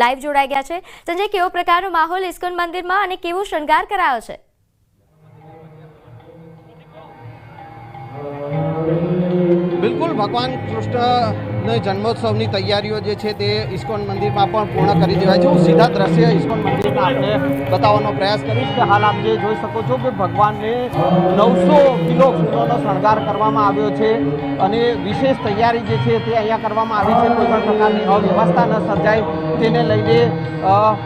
Live જોડાઈ ગયા છે। સંજય, કેવો પ્રકારનો માહોલ ઇસ્કોન મંદિરમાં અને કેવો શણગાર કરાયો છે? બિલકુલ, ભગવાન કૃષ્ણ જન્મોત્સવની તૈયારીઓ જે છે તે ઇસ્કોન મંદિરમાં પણ પૂર્ણ કરી દેવાય છે। હું સીધા દ્રશ્ય ઇસ્કોન મંદિરમાં આપને બતાવવાનો પ્રયાસ કરીશ કે હાલ આપ જે જોઈ શકો છો કે ભગવાનને 900 કિલો ફૂલોનો શણગાર કરવામાં આવ્યો છે અને વિશેષ તૈયારી જે છે તે અહીંયા કરવામાં આવી છે। કોઈ પણ પ્રકારની અવ્યવસ્થા ન સર્જાય તેને લઈને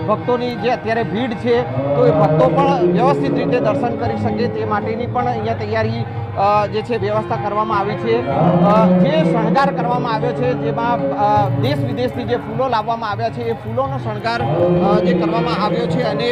ભક્તોની જે અત્યારે ભીડ છે તો એ ભક્તો પણ વ્યવસ્થિત રીતે દર્શન કરી શકે તે માટેની પણ અહીંયા તૈયારી જે છે વ્યવસ્થા કરવામાં આવી છે। જે શણગાર કરવામાં આવ્યો છે જેમાં દેશ વિદેશથી જે ફૂલો લાવવામાં આવ્યા છે એ ફૂલોનો શણગાર જે કરવામાં આવ્યો છે અને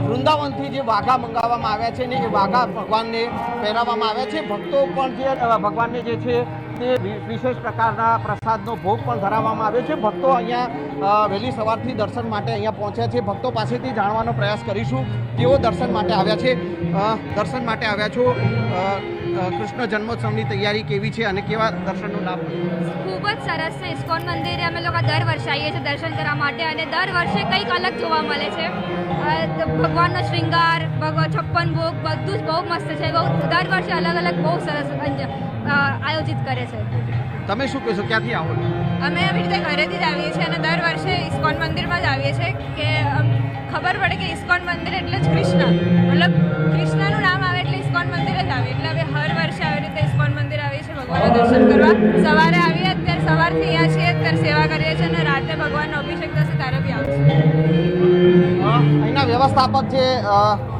વૃંદાવનથી જે વાઘા મંગાવવામાં આવ્યા છે ને એ વાઘા ભગવાનને પહેરાવવામાં આવ્યા છે। ભક્તો પણ જે ભગવાનને જે છે તે વિશેષ પ્રકારના પ્રસાદનો ભોગ પણ ધરાવવામાં આવ્યો છે। ભક્તો અહીંયા વહેલી સવારથી દર્શન માટે અહીંયા પહોંચ્યા છે। ભક્તો પાસેથી જાણવાનો પ્રયાસ કરીશું કેવો દર્શન માટે આવ્યા છે। દર્શન માટે આવ્યા છો, કૃષ્ણ જન્મોત્સવની તૈયારી કેવી છે અને કેવા દર્શનનો લાભ? ખૂબ જ સરસ છે। ઇસ્કોન મંદિરે અમે લોકો દર વર્ષે આવીએ છીએ દર્શન કરવા માટે અને દર વર્ષે કંઈક અલગ જોવા મળે છે। ભગવાનનો શૃંગાર, 56 ભોગ બધું જ બહુ મસ્ત છે। દર વર્ષે અલગ અલગ બહુ સરસ આયોજિત કરે છે। તમે શું કહેશો, ક્યાંથી આવો? અમે આવી રીતે ઘરેથી જ આવીએ છીએ અને દર વર્ષે ઇસ્કોન મંદિરમાં જ આવીએ છીએ કે ખબર પડે કે ઇસ્કોન મંદિર એટલે જ કૃષ્ણ, મતલબ કૃષ્ણનું નામ આવે એટલે ઇસ્કોન મંદિર જ આવે। એટલે હવે હર વર્ષે આવી રીતે ઇસ્કોન મંદિર આવીએ છીએ ભગવાનના દર્શન કરવા। સવારે આવીએ, અત્યારે સવારથી અહીંયા છીએ, અત્યારે સેવા કરીએ છીએ અને રાતે ભગવાનનો અભિષેક થશે ત્યારે બી આવશે। અહીંના વ્યવસ્થાપક છે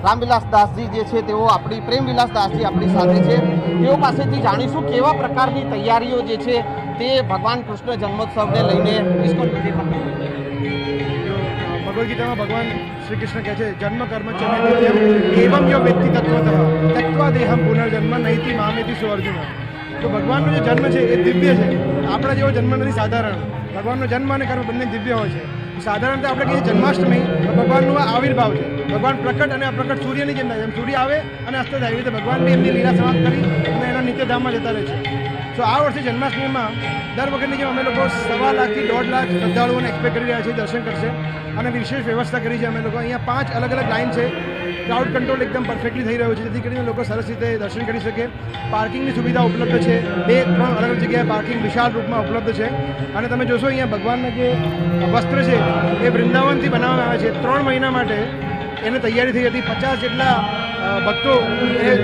રામવિલાસ દાસજી જે છે તેઓ આપણી પ્રેમવિલાસ દાસજી આપણી સાથે છે। તેઓ પાસેથી જાણીશું કેવા પ્રકારની તૈયારીઓ જે છે તે ભગવાન કૃષ્ણ જન્મોત્સવને લઈને ઇસ્કોન મંદિરમાં। भगवद गीता में भगवान श्री कृष्ण कहते हैं जन्म कर्म च मे नित्यम एवं यो व्यक्ति तत्वतः त्यक्त्वा देहम पुनर्जन्म नैति मामेति सो अर्जुन। तो भगवान जो जन्म है ये दिव्य है। अपना जो जन्म नहीं साधारण, भगवान जन्म और कर्म बने दिव्य हो। साधारणता આપણે કહીએ જન્માષ્ટમી ભગવાનનો આવિર્ભાવ છે। ભગવાન પ્રકટ અને અપ્રકટ સૂર્યની જેમ થાય, સૂર્ય આવે અને અસ્ત થાય, એવી રીતે ભગવાન બી એમની લીલા સમાપ્ત કરી અને એના નિત્યધામમાં જતા રહે છે। તો આ વર્ષે જન્માષ્ટમીમાં દર વખતની જેમ અમે લોકો 1.25 લાખથી 1.5 લાખ શ્રદ્ધાળુઓને એક્સપેક્ટ કરી રહ્યા છીએ દર્શન કરશે અને વિશેષ વ્યવસ્થા કરી છે અમે લોકો। અહીંયા 5 અલગ અલગ લાઇન છે। ક્રાઉડ કંટ્રોલ એકદમ પરફેક્ટલી થઈ રહ્યો છે જેથી કરીને લોકો સરસ રીતે દર્શન કરી શકે। પાર્કિંગની સુવિધા ઉપલબ્ધ છે, 2-3 અલગ અલગ જગ્યાએ પાર્કિંગ વિશાળ રૂપમાં ઉપલબ્ધ છે અને તમે જોશો અહીંયા ભગવાનના જે વસ્ત્ર છે એ વૃંદાવનથી બનાવવામાં આવે છે। 3 મહિના માટે એને તૈયારી થઈ હતી। 50 જેટલા ભક્તો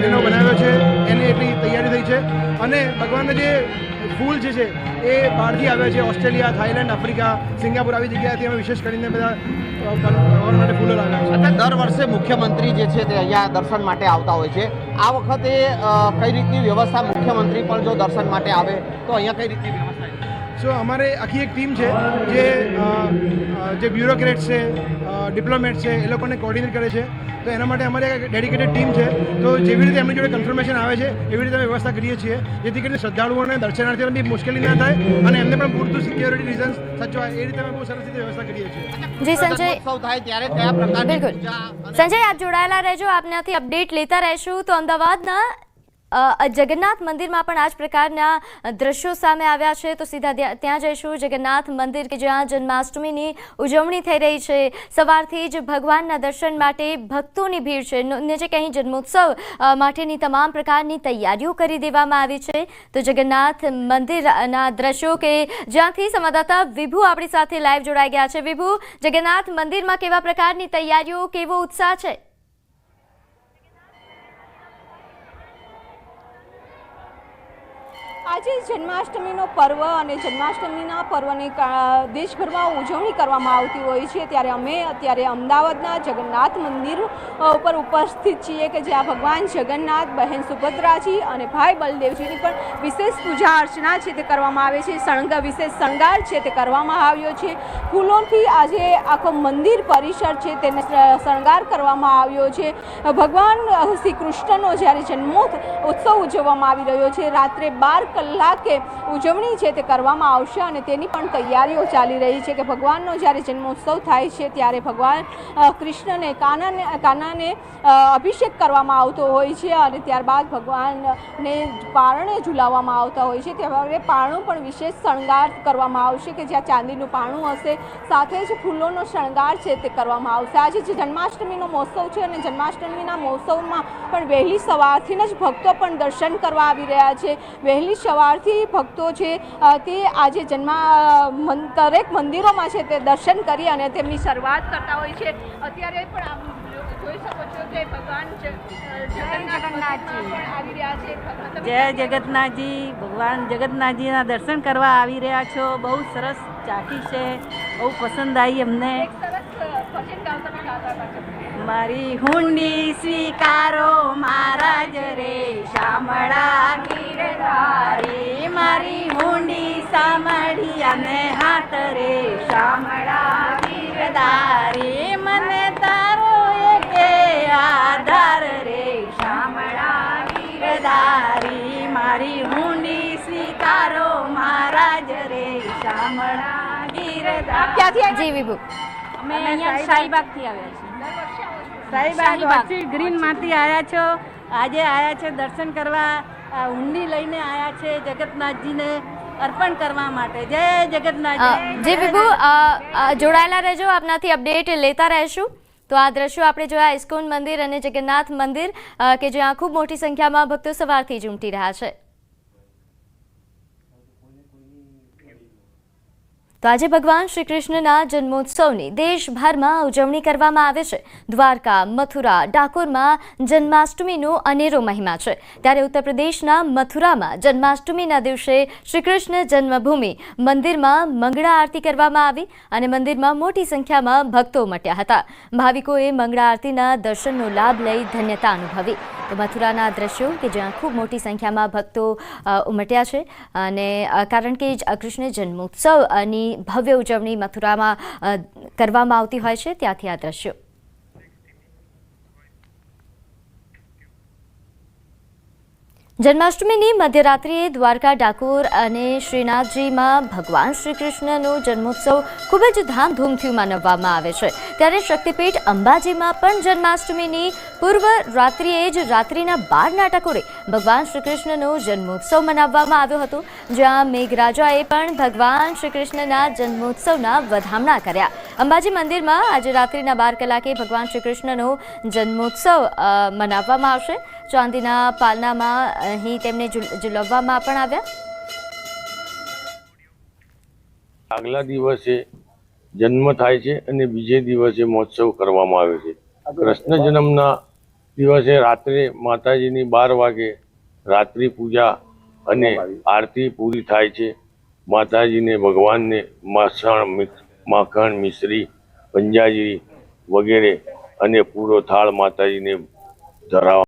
એનો બનાવ્યો છે, એની એટલી તૈયારી થઈ છે અને ભગવાનના જે ફૂલ છે એ બહારથી આવ્યા છે। ઓસ્ટ્રેલિયા, થાઈલેન્ડ, આફ્રિકા, સિંગાપુર આવી જગ્યાએથી અમે વિશેષ કરીને બધા ભગવાન માટે ફૂલો લાવ્યા છે। દર વર્ષે મુખ્યમંત્રી જે છે તે અહીંયા દર્શન માટે આવતા હોય છે। આ વખતે કઈ રીતની વ્યવસ્થા, મુખ્યમંત્રી પણ જો દર્શન માટે આવે તો અહીંયા કઈ રીતની વ્યવસ્થા? સો અમારે આખી એક ટીમ છે જે બ્યુરોક્રેટ છે, ડિપ્લોમેટ છે, એ લોકોને કોર્ડિનેટ કરે છે। તો એના માટે અમારી એક ડેડિકેટેડ ટીમ છે। તો જેવી રીતે એમની જોડે કન્ફર્મેશન આવે છે એવી રીતે અમે વ્યવસ્થા કરીએ છીએ જેથી કરીને શ્રદ્ધાળુઓને દર્શનાર્થીઓને બી મુશ્કેલી ના થાય અને એમને પણ પૂરતું સિક્યોરિટી રીઝન્સ સચવાય એ રીતે અમે બહુ સરસ રીતે વ્યવસ્થા કરીએ છીએ। જી સંજય, થાય ત્યારે કયા પ્રકારની બિલકુલ સંજય, આપ જોડાયેલા રહેજો, આપનાથી અપડેટ લેતા રહેશું। તો અમદાવાદના જગન્નાથ મંદિરમાં પણ આ જ પ્રકારના દ્રશ્યો સામે આવ્યા છે। તો સીધા ત્યાં જઈશું, જગન્નાથ મંદિર કે જ્યાં જન્માષ્ટમીની ઉજવણી થઈ રહી છે। સવારથી જ ભગવાનના દર્શન માટે ભક્તોની ભીડ છે ને જે કંઈ જન્મોત્સવ માટેની તમામ પ્રકારની તૈયારીઓ કરી દેવામાં આવી છે। તો જગન્નાથ મંદિરના દ્રશ્યો કે જ્યાંથી સંવાદદાતા વિભુ આપણી સાથે લાઈવ જોડાઈ ગયા છે। વિભુ, જગન્નાથ મંદિરમાં કેવા પ્રકારની તૈયારીઓ, કેવો ઉત્સાહ છે? આજે જન્માષ્ટમીનો પર્વ અને જન્માષ્ટમીના પર્વની દેશભરમાં ઉજવણી કરવામાં આવતી હોય છે ત્યારે અમે અત્યારે અમદાવાદના જગન્નાથ મંદિર ઉપર ઉપસ્થિત છીએ કે જ્યાં ભગવાન જગન્નાથ, બહેન સુભદ્રાજી અને ભાઈ બલદેવજીની પણ વિશેષ પૂજા અર્ચના છે તે કરવામાં આવે છે। વિશેષ શણગાર છે તે કરવામાં આવ્યો છે। ફૂલોથી આજે આખો મંદિર પરિસર છે તેને શણગાર કરવામાં આવ્યો છે। ભગવાન શ્રી કૃષ્ણનો જ્યારે જન્મોત્સવ ઉજવવામાં આવી રહ્યો છે, રાત્રે 12 કલાકે ઉજવણી છે તે કરવામાં આવશે અને તેની પણ તૈયારીઓ ચાલી રહી છે કે ભગવાનનો જ્યારે જન્મોત્સવ થાય છે ત્યારે ભગવાન કૃષ્ણને કાનાને અભિષેક કરવામાં આવતો હોય છે અને ત્યારબાદ ભગવાનને પારણે ઝુલાવવામાં આવતા હોય છે. ત્યારે પારણું પણ વિશેષ શણગાર કરવામાં આવશે કે જ્યાં ચાંદીનું પારણું હશે, સાથે જ ફૂલોનો શણગાર છે તે કરવામાં આવશે. આજે જે જન્માષ્ટમીનો મહોત્સવ છે અને જન્માષ્ટમીના મહોત્સવમાં પણ વહેલી સવારથી જ ભક્તો પણ દર્શન કરવા આવી રહ્યા છે. વહેલી સવારથી ભક્તો છે તે આજે દરેક મંદિરોમાં છે તે દર્શન કરી અને તેમની શરૂઆત કરતા હોય છે. અત્યારે પણ આપ જોઈ શકો છો કે ભગવાન જગન્નાથજી આવી રહ્યા છે. જય જગન્નાથજી, ભગવાન જગન્નાથજીના દર્શન કરવા આવી રહ્યા છો. બહુ સરસ ચાકી છે, બહુ પસંદ આવી અમને. મારી હુંડી સ્વીકારો મહારાજ રે શામળા ગીરધારી, મારી હુંડી સાંભળી અને હાથ રે શામળા ગીરધારી, મને તારો એકે આધાર રે શામળા ગીરધારી, મારી હુંડી સ્વીકારો મહારાજ રે શામળા ગીરધારી. ક્યાંથી જી વિભુ. અમે અહીંયા શાહીબાગથી આવ્યા છીએ. શાહીબાગ ગ્રીન માંથી આવ્યા છો. આજે આવ્યા છે દર્શન કરવા, હુંડી લઈને આવ્યા છે જગન્નાથજીને અર્પણ કરવા માટે. જય જગન્નાથ. જી વિભુ, જોડાયેલા રહેજો, આપનાથી અપડેટ લેતા રહેશું. તો આ દ્રશ્યો આપણે જોયા ઇસ્કોન મંદિર અને જગન્નાથ મંદિર કે જ્યાં ખૂબ મોટી સંખ્યામાં ભક્તો સવારથી જ ઉમટી રહ્યા છે. તો આજે ભગવાન શ્રી કૃષ્ણના જન્મોત્સવની દેશભરમાં ઉજવણી કરવામાં આવે છે. દ્વારકા, મથુરા, ડાકોરમાં જન્માષ્ટમીનો અનેરો મહિમા છે. ત્યારે ઉત્તર પ્રદેશના મથુરામાં જન્માષ્ટમીના દિવસે શ્રી કૃષ્ણ જન્મભૂમિ મંદિરમાં મંગળા આરતી કરવામાં આવી અને મંદિરમાં મોટી સંખ્યામાં ભક્તો ઉમટ્યા હતા. ભાવિકોએ મંગળા આરતીના દર્શનનો લાભ લઈ ધન્યતા અનુભવી. તો મથુરાના દ્રશ્યો કે જ્યાં ખૂબ મોટી સંખ્યામાં ભક્તો ઉમટ્યા છે અને કારણ કે કૃષ્ણ જન્મોત્સવની ભવ્ય ઉજવણી મથુરામાં કરવામાં આવતી હોય છે, ત્યાંથી આ દ્રશ્યો. જન્માષ્ટમીની મધ્યરાત્રિએ દ્વારકા, ડાકોર અને શ્રીનાથજીમાં ભગવાન શ્રી કૃષ્ણનો જન્મોત્સવ ખૂબ જ ધામધૂમથી મનાવવામાં આવે છે. ત્યારે શક્તિપીઠ અંબાજીમાં પણ જન્માષ્ટમીની પૂર્વ રાત્રિએ જ રાત્રિના 12ના ટકોરે ભગવાન શ્રી કૃષ્ણનો જન્મોત્સવ મનાવવામાં આવ્યો હતો, જ્યાં મેઘરાજાએ પણ ભગવાન શ્રી કૃષ્ણના જન્મોત્સવના વધામણા કર્યા. અંબાજી મંદિરમાં આજે રાત્રિના 12 કલાકે ભગવાન શ્રી કૃષ્ણનો જન્મોત્સવ મનાવવામાં આવશે. ચાંદીના પાલનામાં અહીં તેમને ઝુલાવવામાં પણ આવ્યા. આગલા દિવસે જન્મ થાય છે અને બીજે દિવસે મહોત્સવ કરવામાં આવે છે. કૃષ્ણ જન્મના દિવસે રાત્રે માતાજીની 12 વાગે રાત્રિ પૂજા અને આરતી પૂરી થાય છે. માતાજીને ભગવાનને માખણ, મિશ્રી, પંજાજી વગેરે અને પૂરો થાળ માતાજીને ધરાવવામાં